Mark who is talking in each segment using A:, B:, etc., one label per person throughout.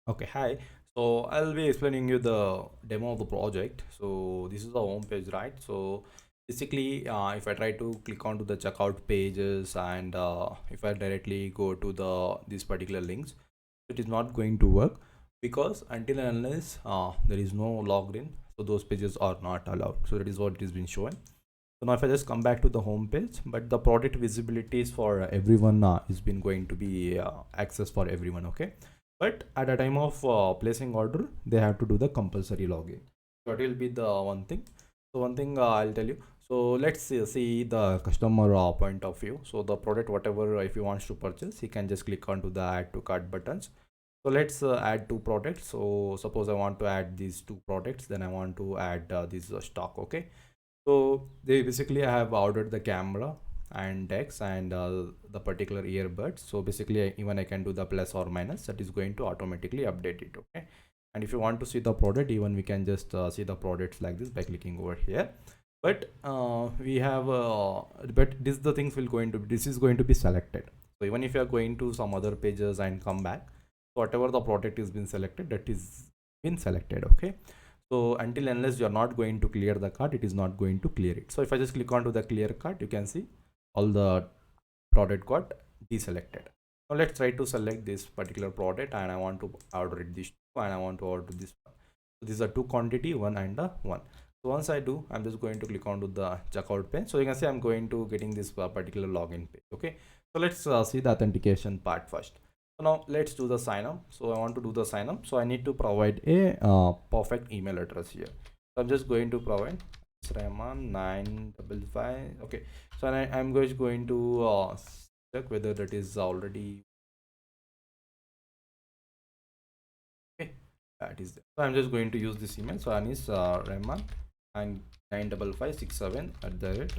A: Okay, hi. So I'll be explaining you the demo of the project. So this is the home page, right? So basically, if I try to click onto the checkout pages and if I directly go to these particular links, it is not going to work because until and unless there is no login, so those pages are not allowed. So that is what it is been shown. So now if I just come back to the home page, but the product visibility is for everyone is been going to be access for everyone. Okay, but at a time of placing order they have to do the compulsory login. So it will be the one thing. So one thing I'll tell you. So let's see the customer point of view. So the product, whatever, if he wants to purchase, he can just click onto the add to cart buttons. So let's add two products. So suppose I want to add these two products, then I want to add this stock. Okay, so they basically I have ordered the camera and decks and the particular earbuds. So basically even I can do the plus or minus, that is going to automatically update it. Okay, and if you want to see the product, even we can just see the products like this by clicking over here. But we have but this the things will going to this is going to be selected. So even if you are going to some other pages and come back, whatever the product is been selected, that is been selected. Okay, so until unless you are not going to clear the cart, it is not going to clear it. So if I just click onto the clear cart, you can see all the product got deselected. Now let's try to select this particular product and I want to order it this two and I want to order this one. So these are two quantity, one and a one. So once I do, I'm just going to click onto the checkout page. So you can see I'm going to getting this particular login page. Okay, so let's see the authentication part first. So now let's do the sign up. So I want to do the sign up, so I need to provide a perfect email address here. So I'm just going to provide Rahman 955. Okay, so I'm going to check whether that is already okay. That is there. So I'm just going to use this email. So one is Rahman and 95567 at the rate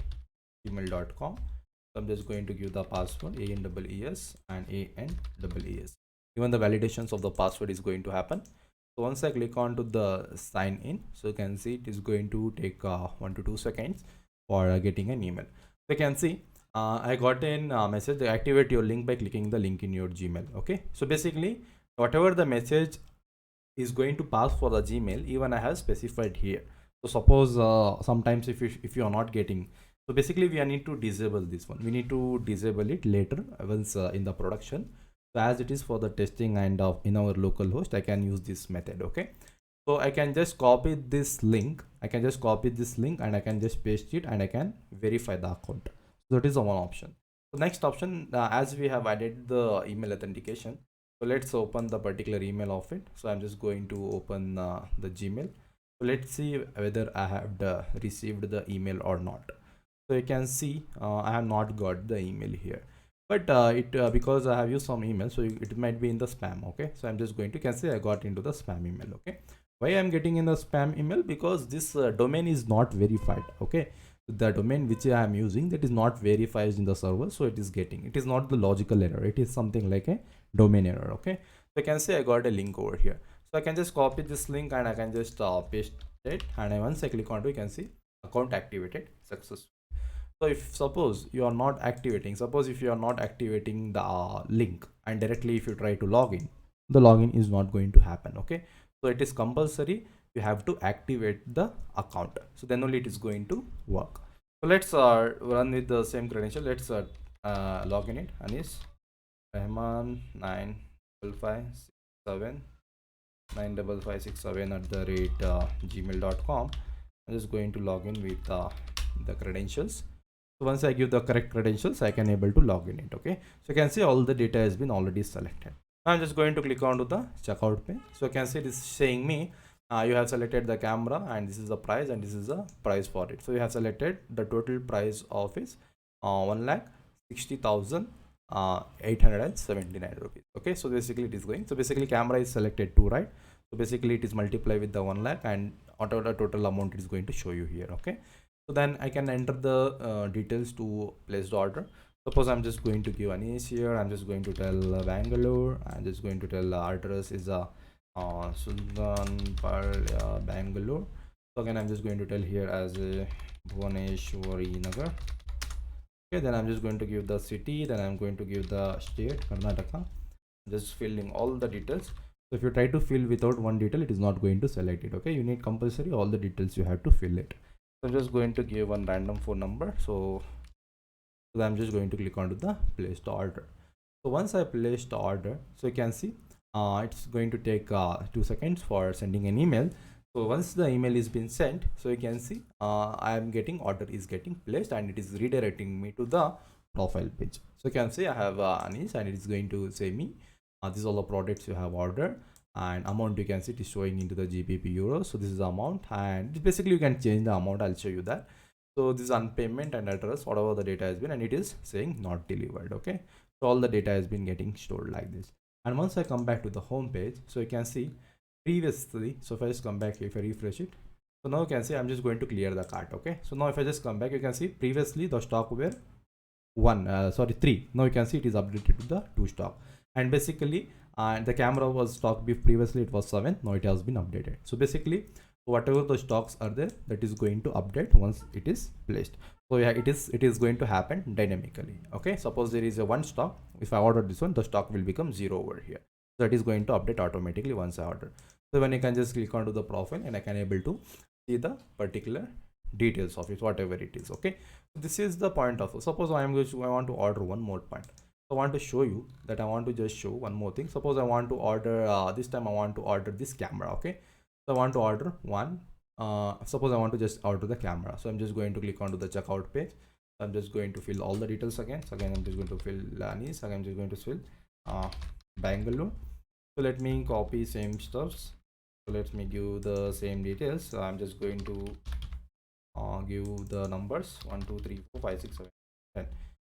A: gmail.com. So I'm just going to give the password ANEES and ANEES. Even the validations of the password is going to happen. So once I click on to the sign in, so you can see it is going to take 1 to 2 seconds for getting an email. So you can see I got a message, activate your link by clicking the link in your Gmail. Okay, so basically whatever the message is going to pass for the Gmail, even I have specified here. So suppose sometimes if you are not getting, so basically we need to disable this one. We need to disable it later once in the production. So as it is for the testing and in our local host, I can use this method. Okay, so I can just copy this link. I can just copy this link and I can just paste it and I can verify the account. So that is the one option. So next option, as we have added the email authentication, so let's open the particular email of it. So I'm just going to open the Gmail. So let's see whether I have received the email or not. So you can see I have not got the email here, but it because I have used some email, so it might be in the spam. Okay, so I'm just going to, can see I got into the spam email. Okay, why I'm getting in the spam email? Because this domain is not verified. Okay, the domain which I am using, that is not verified in the server, so it is getting, it is not the logical error, it is something like a domain error. Okay, so I can say I got a link over here, so I can just copy this link and I can just paste it, and once I click on it, you can see account activated successfully. So if suppose you are not activating, suppose if you are not activating the link and directly if you try to log in, the login is not going to happen. Okay, so it is compulsory, you have to activate the account, so then only it is going to work. So let's run with the same credential. Let's log in it, Anis Rahman 95567 95567 at the rate gmail.com. I'm just going to log in with the credentials. So once I give the correct credentials, I can able to log in it. Okay, so you can see all the data has been already selected. Now I'm just going to click on to the checkout page. So you can see this saying me you have selected the camera and this is the price and this is the price for it. So you have selected the total price of is 1,60,879 rupees. Okay, so basically it is going, so basically camera is selected too, right? So basically it is multiplied with the 1 lakh and auto the total amount is going to show you here. Okay, so then I can enter the details to place the order. Suppose I'm just going to give an age here. I'm just going to tell Bangalore. I'm just going to tell address is Sultanpur, Bangalore. So again, I'm just going to tell here as Bhuvaneshwari Nagar. Okay, then I'm just going to give the city. Then I'm going to give the state Karnataka. Just filling all the details. So if you try to fill without one detail, it is not going to select it. Okay, you need compulsory all the details, you have to fill it. So I'm just going to give one random phone number. So I'm just going to click onto the place the order. So once I place the order, so you can see it's going to take 2 seconds for sending an email. So once the email is been sent, so you can see I am getting order is getting placed, and it is redirecting me to the profile page. So you can see I have Anis, and it is going to say me these are all the products you have ordered, and amount you can see it is showing into the GBP euros. So this is the amount, and basically you can change the amount. I'll show you that. So this is unpayment and address, whatever the data has been, and it is saying not delivered. Okay, so all the data has been getting stored like this. And once I come back to the home page, so you can see previously, so if I just come back here, if I refresh it, so now you can see I'm just going to clear the cart. Okay, so now if I just come back, you can see previously the stock were three. Now you can see it is updated to the 2 stock, and basically the camera was stock previously it was 7, now it has been updated. So basically whatever the stocks are there, that is going to update once it is placed. So yeah, it is going to happen dynamically. Okay, suppose there is a 1 stock, if I order this one, the stock will become 0 over here. So that is going to update automatically once I order. So when I can just click onto the profile, and I can able to see the particular details of it, whatever it is. Okay, so this is the point of, suppose I want to order one more point. So I want to show you that I want to just show one more thing. Suppose I want to order this time I want to order this camera. Okay, so I want to order one. Suppose I want to just order the camera. So I'm just going to click onto the checkout page. I'm just going to fill all the details again. So again, I'm just going to fill Lanis. Again, I'm just going to fill Bangalore. So let me copy same stuffs. So let me give the same details. So I'm just going to give the numbers 1 2 3 4 5 6 7 10.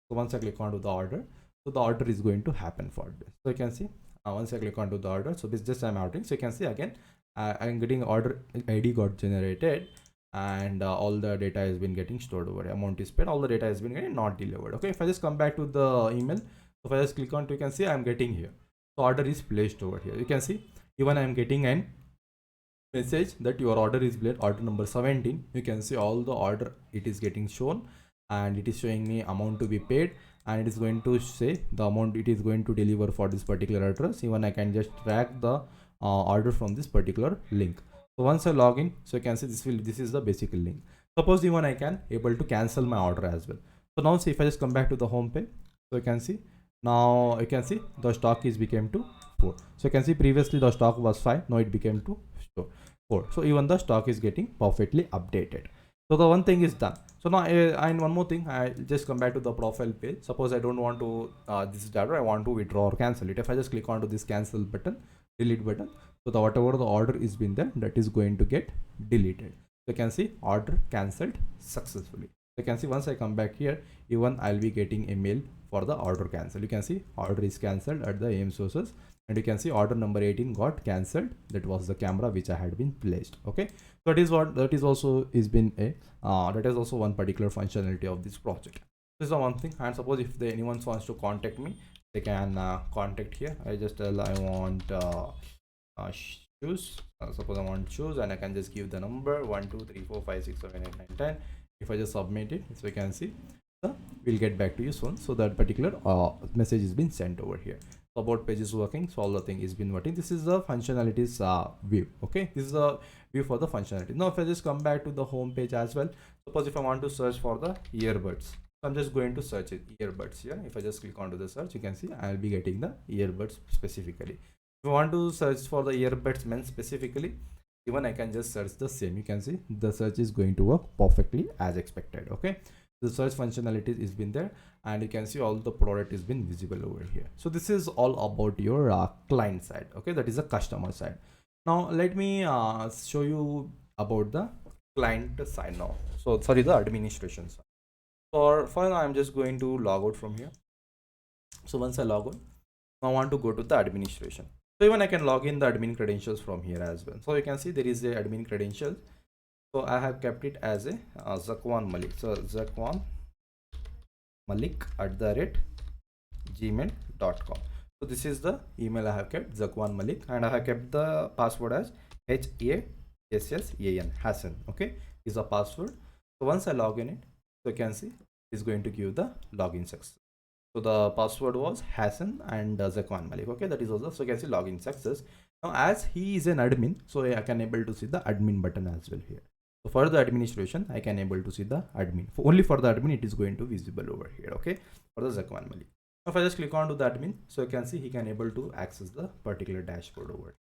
A: So once I click onto the order, so the order is going to happen for this. So you can see once I click onto the order, so this just I'm ordering. So you can see again I'm getting order ID got generated, and all the data has been getting stored over here. Amount is paid, all the data has been getting not delivered. Okay, if I just come back to the email, so if I just click on to, you can see I'm getting here. So order is placed over here. You can see even I'm getting an message that your order is placed, order number 17. You can see all the order it is getting shown, and it is showing me amount to be paid, and it is going to say the amount it is going to deliver for this particular address. Even I can just track the order from this particular link. So once I log in, so you can see this is the basic link. Suppose even I can able to cancel my order as well. So now see if I just come back to the home page, so you can see now you can see the stock is became to 4. So you can see previously the stock was 5, now it became to 4. So even the stock is getting perfectly updated. So the one thing is done. So now and one more thing, I just come back to the profile page. Suppose I don't want to this data, I want to withdraw or cancel it. If I just click onto this cancel button, delete button, so the whatever the order is been there, that is going to get deleted. So you can see order cancelled successfully. So you can see once I come back here, even I'll be getting a mail for the order cancel. You can see order is cancelled at the AM sources, and you can see order number 18 got cancelled. That was the camera which I had been placed. Okay, so that is also is been a that is also one particular functionality of this project. This is the one thing. And suppose if anyone wants to contact me, they can contact here. I just tell I want shoes. Suppose I want shoes, and I can just give the number 1 2 3 4 5 6 7 8 9 10. If I just submit it, so you can see we'll get back to you soon. So that particular message has been sent over here. So about page is working, so all the thing is been working. This is the functionalities view. Okay, this is the view for the functionality. Now if I just come back to the home page as well, suppose if I want to search for the earbuds, so I'm just going to search it earbuds here. If I just click onto the search, you can see I'll be getting the earbuds specifically. If I want to search for the earbuds men specifically, even I can just search the same. You can see the search is going to work perfectly as expected. Okay, the search functionality is been there, and you can see all the product is been visible over here. So this is all about your client side. Okay, that is the customer side. Now let me show you about the client side now. So sorry, the administration side. For now, I'm just going to log out from here. So once I log out, I want to go to the administration. So even I can log in the admin credentials from here as well. So you can see there is a admin credentials. So I have kept it as a Zakwan Malik. So Zakwan Malik @gmail.com. So this is the email I have kept, Zakwan Malik, and I have kept the password as Hassan. Okay, is a password. So once I log in it, so you can see it's going to give the login success. So the password was Hassan and Zakwan Malik. Okay, that is also, so you can see login success. Now as he is an admin, so I can able to see the admin button as well here. So for the administration, I can able to see the admin. Only for the admin, it is going to visible over here. Okay, for the Zakwan Malik. Now if I just click on to the admin, so you can see he can able to access the particular dashboard over.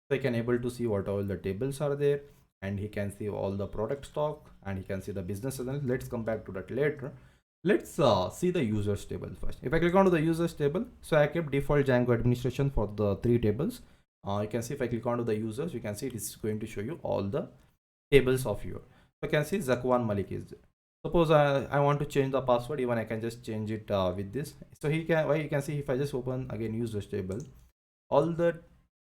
A: So he can able to see what all the tables are there, and he can see all the product stock, and he can see the business analysis. Let's come back to that later. Let's see the users table first. If I click onto the users table, so I kept default Django administration for the 3 tables. You can see if I click onto the users, you can see it is going to show you all the tables of your. So you can see Zakwan Malik is there. Suppose I want to change the password, even I can just change it with this. So he can, why you can see if I just open again users table, all the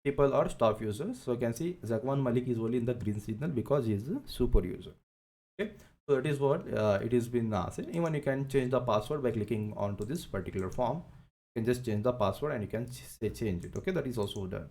A: people are staff users. So you can see Zakwan Malik is only in the green signal because he is a super user. Okay, so that is what it has been said. Even you can change the password by clicking onto this particular form. You can just change the password and you can say change it. Okay, that is also done.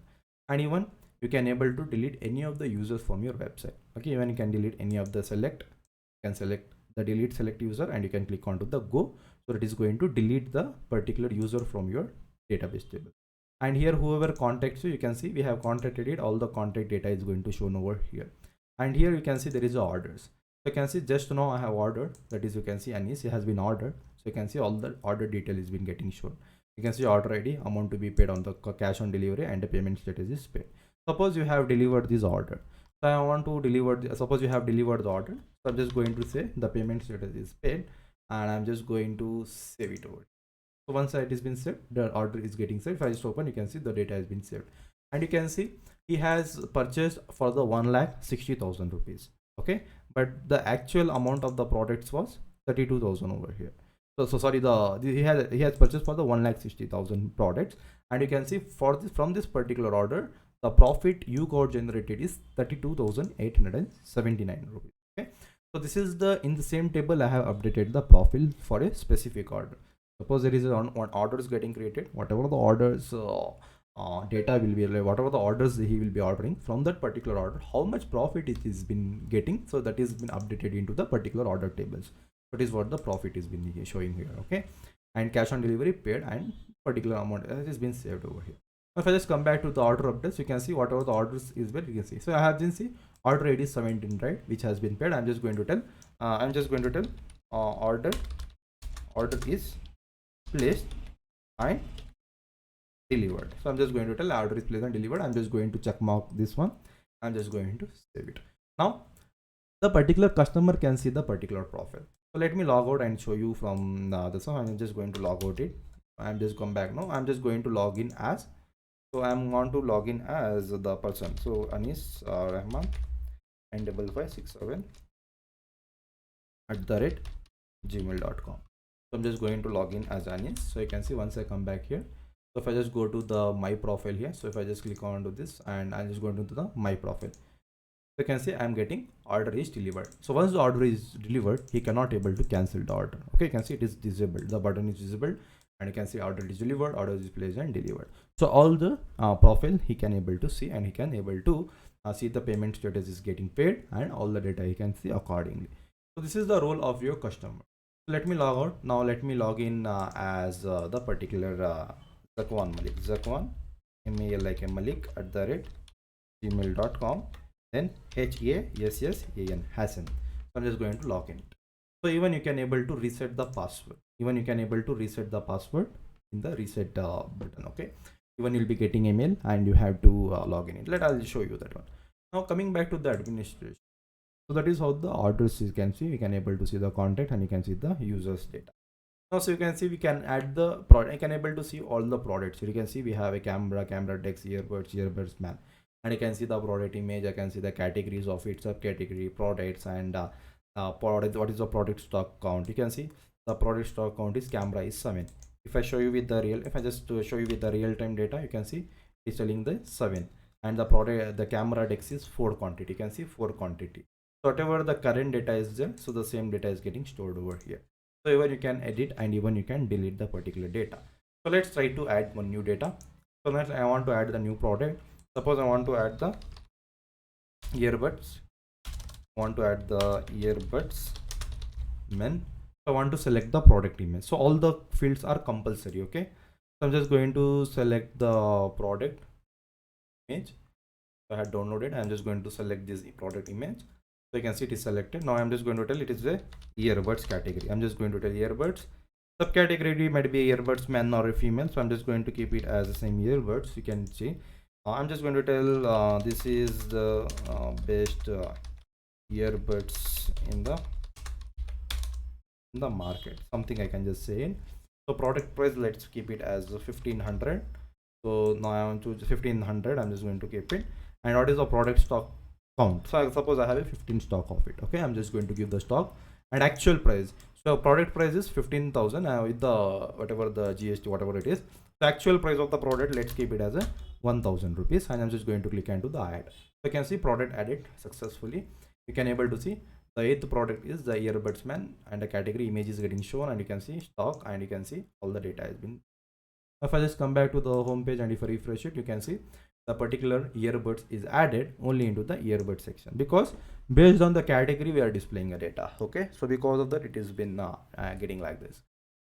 A: And even you can able to delete any of the users from your website. Okay, even you can delete any of the select. You can select the delete select user and you can click onto the go. So it is going to delete the particular user from your database table. And here whoever contacts you, you can see we have contacted it. All the contact data is going to show over here. And here you can see there is orders. So you can see just now I have ordered, that is you can see Anis has been ordered. So you can see all the order detail is been getting shown. You can see order ID, amount to be paid on the cash on delivery, and the payment status is paid. Suppose you have delivered this order. So I want to deliver, suppose you have delivered the order. So I'm just going to say the payment status is paid, and I'm just going to save it over. So once it has been saved, the order is getting saved. If I just open, you can see the data has been saved. And you can see he has purchased for the 1,60,000 rupees. Okay, but the actual amount of the products was 32,000 over here. So sorry, he has purchased for the 1,60,000 products, and you can see for this, from this particular order, the profit you got generated is 32,879 rupees. Okay, so this is the, in the same table I have updated the profile for a specific order. Suppose there is one order is getting created, whatever the orders data will be, like whatever the orders he will be ordering from that particular order, how much profit it is been getting, so that is been updated into the particular order tables. That is what the profit is been showing here. Okay, and cash on delivery paid and particular amount has been saved over here. If I just come back to the order updates, you can see whatever the orders is where you can see. So I have been see order ID 17, right, which has been paid. I'm just going to tell order is placed and delivered. So I'm just going to tell order is placed and delivered. I'm just going to check mark this one. I'm just going to save it. Now the particular customer can see the particular profile. So let me log out and show you from this one. I'm just going to log out it. I'm just come back now. I'm just going to log in as, so I'm going to log in as the person. So Anis Rahman and 5567 @gmail.com. So I'm just going to log in as Anis. So you can see once I come back here. So if I just go to the my profile here, so if I just click on to this and I'm just going to the my profile, you can see I'm getting order is delivered. So once the order is delivered, he cannot able to cancel the order. Okay, you can see it is disabled. The button is disabled, and you can see order is delivered, order is placed and delivered. So all the profile he can able to see, and he can able to see the payment status is getting paid, and all the data he can see accordingly. So this is the role of your customer. Let me log out now. Let me log in as the particular Zakwan Malik. Zakwan mail like a Malik @gmail.com. Then HASSAN Hassan. So I'm just going to log in. So even you can able to reset the password. Even you can able to reset the password in the reset button. Okay. Even you'll be getting email and you have to log in. I'll show you that one. Now coming back to the administration. So that is how the orders you can see. You can able to see the contact and you can see the users data. Now so you can see we can add the product. I can able to see all the products. So you can see we have a camera decks, earbuds, man. And you can see the product image. I can see the categories of it, subcategory, products, and product. What is the product stock count? You can see the product stock count is camera is 7. If I show you with the real, if I just show you with the real time data, you can see it's telling the 7, and the product, the camera dex is 4 quantity. You can see 4 quantity. So whatever the current data is there, so the same data is getting stored over here. So even you can edit and even you can delete the particular data. So let's try to add one new data. So next I want to add the new product. Suppose I want to add the earbuds. Men I want to select the product image. So all the fields are compulsory. Okay, so I'm just going to select the product image. I had downloaded. I'm just going to select this product image. So you can see it is selected. Now I'm just going to tell it is a earbuds category. I'm just going to tell earbuds. Subcategory might be earbuds man or a female. So I'm just going to keep it as the same earbuds. You can see. I'm just going to tell this is the best earbuds in the market. Something I can just say in. So product price, let's keep it as 1500. So now I want to 1500. I'm just going to keep it. And what is the product stock count? So I suppose I have a 15 stock of it. Okay, I'm just going to give the stock and actual price. So product price is 15,000 with the whatever the GST, whatever it is. The actual price of the product, let's keep it as a 1000 rupees, and I'm just going to click into the add. So you can see product added successfully. You can able to see the eighth product is the earbuds man, and the category image is getting shown, and you can see stock, and you can see all the data has been. If I just come back to the home page and if I refresh it, you can see the particular earbuds is added only into the earbud section, because based on the category we are displaying a data. Okay, so because of that it has been getting like this.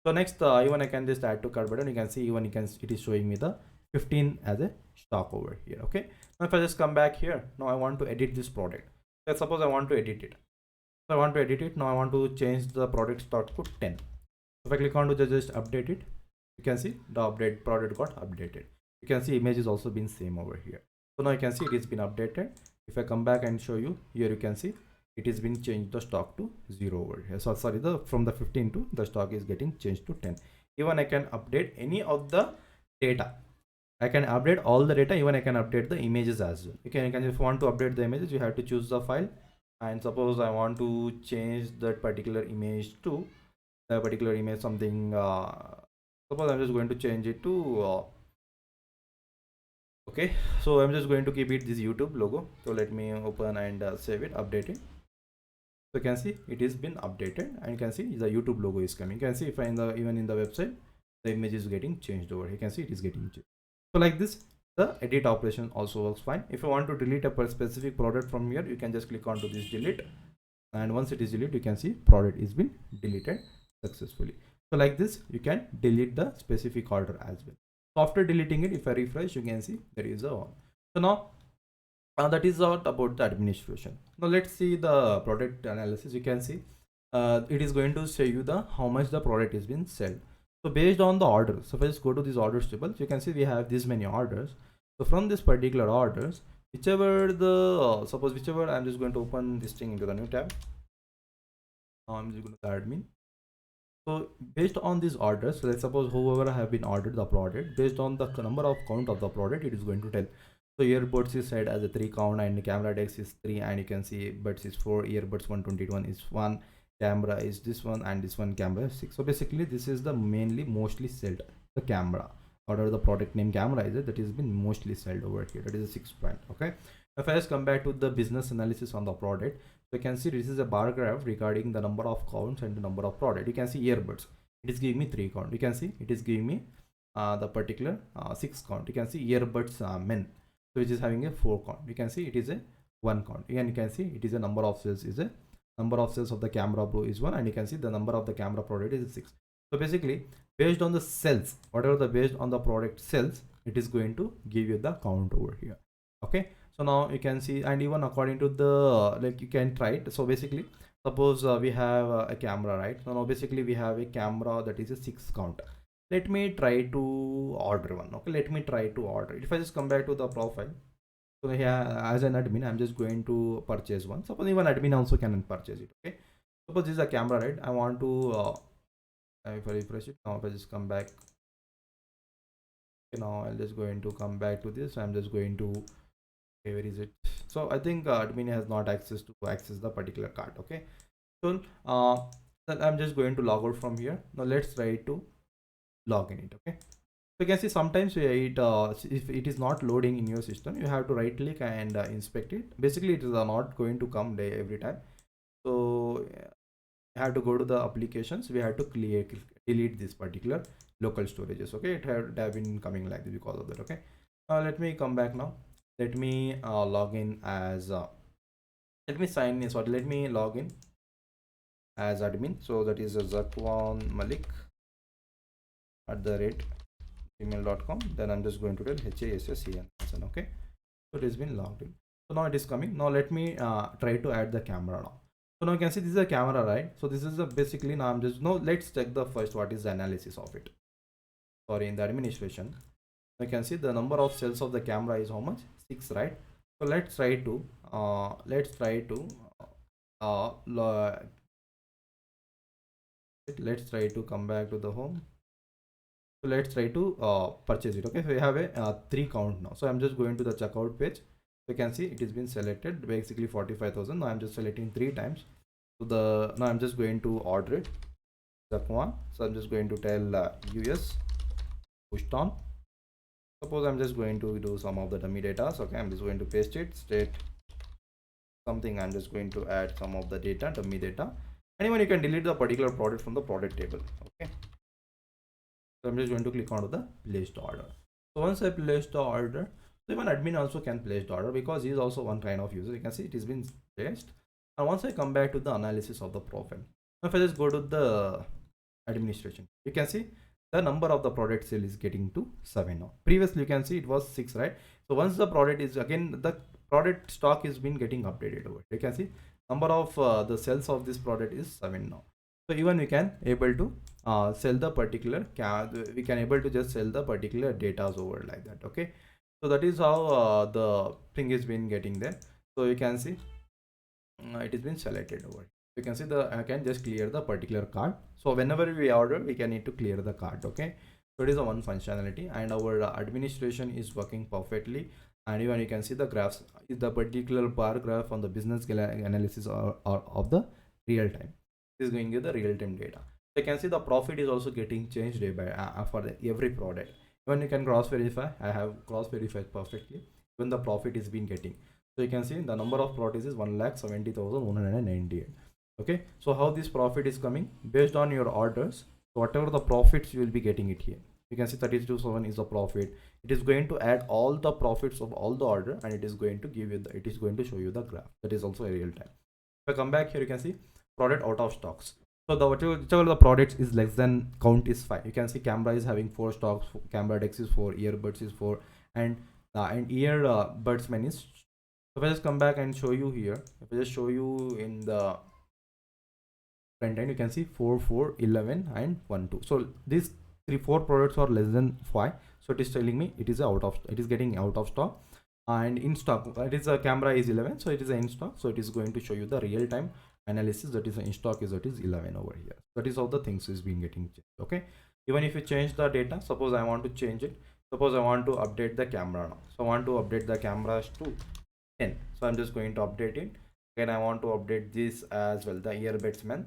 A: So next even I can just add to cart button. You can see even it is showing me the 15 as a stock over here. Okay, now if I just come back here, now I want to edit this product. Let's suppose I want to edit it. So I want to edit it. Now I want to change the product stock to 10. If I click on to just update it, you can see the update product got updated. You can see image is also been same over here. So now you can see it has been updated. If I come back and show you here, you can see it has been changed the stock to 0 over here. So sorry, from the 15 to the stock is getting changed to 10. Even I can update any of the data. I can update all the data. Even I can update the images as well. You can if you want to update the images, you have to choose the file. And suppose I want to change that particular image to the particular image something. Suppose I'm just going to change it to okay, so I'm just going to keep it this YouTube logo. So let me open and save it, update it. So you can see it is been updated, and you can see the YouTube logo is coming. You can see if I even in the website the image is getting changed over. You can see it is getting changed. So like this, the edit operation also works fine. If you want to delete a specific product from here, you can just click on to this delete, and once it is deleted, you can see product is been deleted successfully. So like this, you can delete the specific order as well. So after deleting it, if I refresh, you can see there is a one. So now that is all about the administration. Now let's see the product analysis. You can see it is going to show you the how much the product is been sold. So based on the orders, so if I just go to these orders table, so you can see we have this many orders. So from this particular orders, whichever the suppose whichever, I'm just going to open this thing into the new tab. Now I'm just going to admin. So based on these orders, so let's suppose whoever have been ordered the product, based on the number of count of the product, it is going to tell. So earbuds is set as a 3 count, and camera dex is 3, and you can see buds is 4, earbuds 121 is 1, camera is this one, and this one camera is 6. So basically this is the mostly sold, the camera, whatever the product name camera is, that is been mostly sold over here. That is a 6 point. Okay, if I just come back to the business analysis on the product, so you can see this is a bar graph regarding the number of counts and the number of product. You can see earbuds, it is giving me 3 count. You can see it is giving me the particular 6 count. You can see earbuds men, so which is having a 4 count. You can see it is a 1 count. Again, you can see it is a number of sales is a number of sales of the camera pro is 1, and you can see the number of the camera product is 6. So basically based on the sales, whatever the based on the product sales, it is going to give you the count over here. Okay, so now you can see, and even according to the like you can try it. So basically suppose we have a camera, right? So now basically we have a camera that is a 6 count. Let me try to order one. Okay, let me try to order it. If I just come back to the profile, so here as an admin, I'm just going to purchase one. Suppose even admin also can purchase it. Okay, suppose this is a camera, right? I want to if I refresh it now, if I just come back, okay, now I'm just going to come back to this. I'm just going to, okay, where is it? So I think admin has not access to access the particular card. Okay, so I'm just going to log out from here. Now let's try to log in it. Okay, so you can see sometimes if it is not loading in your system, you have to right click and inspect it. Basically it is not going to come every time. So you have to go to the applications. We have to delete this particular local storages. Okay, it have been coming like this because of that. Okay, let me come back now. Let me log in as let me sign in. Sorry, let me log in as admin. So that is a Zakwan Malik @gmail.com. Then I'm just going to tell HASSEN. Okay, so it has been logged in. So now it is coming. Now let me try to add the camera now. So now you can see this is a camera, right? So this is a basically, now I'm just, no, let's check the first what is the analysis of it. Sorry, in the administration you can see the number of cells of the camera is how much? 6, right? So let's try to let's try to come back to the home. So let's try to purchase it. Okay, so we have a 3 count now. So I'm just going to the checkout page. So you can see it has been selected, basically 45,000. Now I'm just selecting 3 times. So now I'm just going to order it, that one. So I'm just going to tell US push on. Suppose I'm just going to do some of the dummy data. So okay, I'm just going to paste it, state something. I'm just going to add some of the data, dummy data. Anyone, you can delete the particular product from the product table. Okay, so I'm just going to click on the placed order. So once I place the order, so even admin also can place the order because he is also one kind of user. You can see it has been placed. And once I come back to the analysis of the profile, now if I just go to the administration, you can see the number of the product sale is getting to 7 now. Previously you can see it was 6, right? So once the product is, again the product stock is been getting updated over, you can see number of the sales of this product is 7 now. So even we can able to sell the particular we can able to just sell the particular data over like that. Okay, so that is how the thing is been getting there. So you can see it has been selected over. You can see I can just clear the particular card. So whenever we order, we can need to clear the card. Okay, so it is a one functionality, and our administration is working perfectly. And even you can see the graphs is the particular bar graph on the business analysis or of the real time. This is going to the real time data. So you can see the profit is also getting changed day by for every product. Even you can cross verify. I have cross verified perfectly. Even the profit is been getting. So you can see the number of products is 1,70,198. Okay, so how this profit is coming based on your orders. So whatever the profits you will be getting it here. You can see 32.7 is the profit. It is going to add all the profits of all the order, and it is going to give you the, it is going to show you the graph. That is also a real time. If I come back here, you can see product out of stocks. So the whichever the products is less than count is 5. You can see camera is having 4 stocks, camera dex is 4, earbuds is 4, and earbuds man is. So if I just come back and show you here, if I just show you in the front end, you can see 4, 4, 11 and 1, 2. So these 4 products are less than 5. So it is telling me it is getting out of stock, and in stock it is a camera is 11. So it is in stock. So it is going to show you the real time analysis that is in stock is 11 over here. That is how the things is being getting changed. Okay, even if you change the data, suppose I want to change it. Suppose I want to update the camera now. So I want to update the cameras to 10. So I'm just going to update it. Again, I want to update this as well, the earbuds man.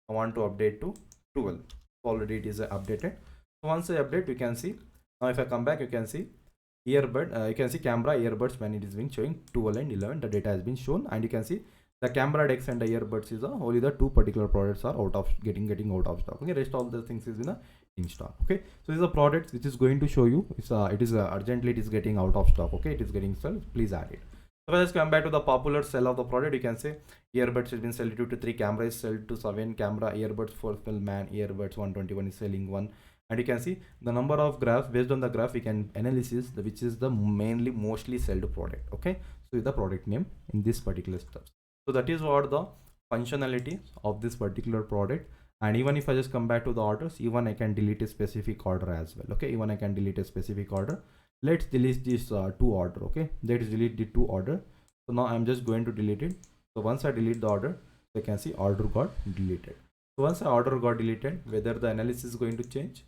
A: I want to update to 12. Already it is updated. So once I update, you can see now if I come back, you can see earbud, you can see camera earbuds when it is being showing 12 and 11. The data has been shown, and you can see the camera dex and the earbuds is only the 2 particular products are out of getting out of stock. Okay, rest all the things is in stock. Okay, so this is a product which is going to show you it is urgently it is getting out of stock. Okay, it is getting sold. Please add it. So let's come back to the popular sell of the product. You can say earbuds has been sold to 3, camera is sold to 7, camera earbuds for film man, earbuds 121 is selling 1. And you can see the number of graphs. Based on the graph, we can analysis which is the mostly sold product. Okay, so the product name in this particular stuff. So that is what the functionality of this particular product. And even if I just come back to the orders, even I can delete a specific order as well. Okay, even I can delete a specific order. Let's delete this 2 order. Okay, let's delete the 2 order. So now I'm just going to delete it. So once I delete the order, you can see order got deleted. So once the order got deleted, whether the analysis is going to change?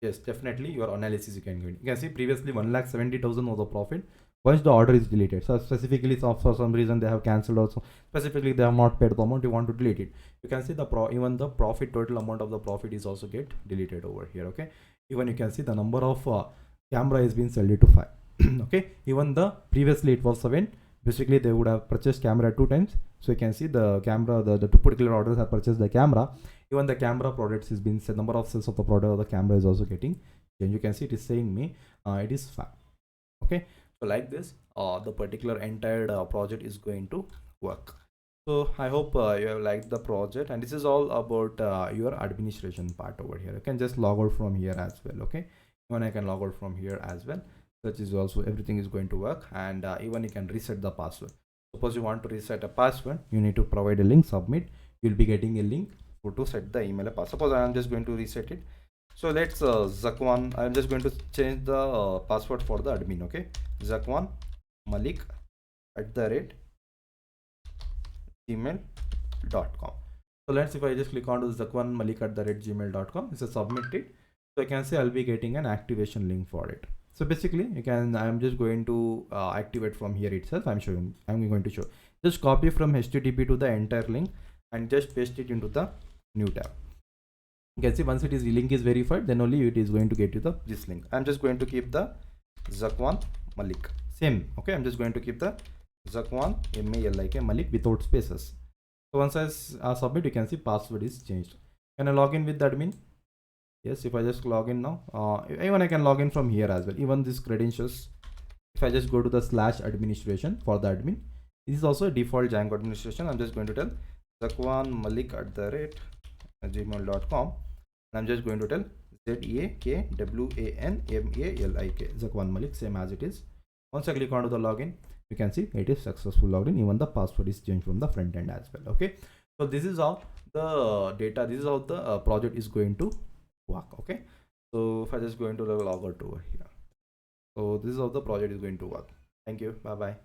A: Yes, definitely your analysis you can see previously 1,70,000 was the profit. Once the order is deleted, so specifically for some reason they have cancelled also, specifically they have not paid the amount, you want to delete it, you can see the even the profit, total amount of the profit is also get deleted over here. Okay, even you can see the number of camera is being sold to 5. Okay, even the previously it was 7. Basically they would have purchased camera 2 times. So you can see the camera, the 2 particular orders have purchased the camera. Even the camera products is being said, number of sales of the product of the camera is also getting, and you can see it is saying me it is 5. Okay, so like this the particular entire project is going to work. So I hope you have liked the project, and this is all about your administration part over here. You can just log out from here as well. Okay, even I can log out from here as well. That is also everything is going to work, and even you can reset the password. Suppose you want to reset a password, you need to provide a link, submit. You'll be getting a link to set the email password. Suppose I am just going to reset it. So let's Zakwan. I'm just going to change the password for the admin. Okay, Zakwan Malik @ gmail.com. So let's, if I just click on to Zakwan Malik @ gmail.com, it's a submitted. So I can say I'll be getting an activation link for it. So basically you can, I'm just going to activate from here itself. I'm going to show, just copy from HTTP to the entire link and just paste it into the new tab. You can see once it is, the link is verified, then only it is going to get you the this link. I'm just going to keep the Zakwan Malik same. Okay, I'm just going to keep the Zakwan Malik without spaces. So once I submit, you can see password is changed. Can I log in with the admin? Yes, if I just log in now, even I can log in from here as well. Even these credentials, if I just go to the /administration for the admin, this is also a default Django administration. I'm just going to tell Zakwan Malik @gmail.com. I'm just going to tell ZAKWANMALIK, Zakwan Malik, same as it is. Once I click onto the login, you can see it is successful login. Even the password is changed from the front end as well. Okay, so this is how the data, this is how the project is going to work. Okay, so if I just go into the log out over here, so this is how the project is going to work. Thank you. Bye bye.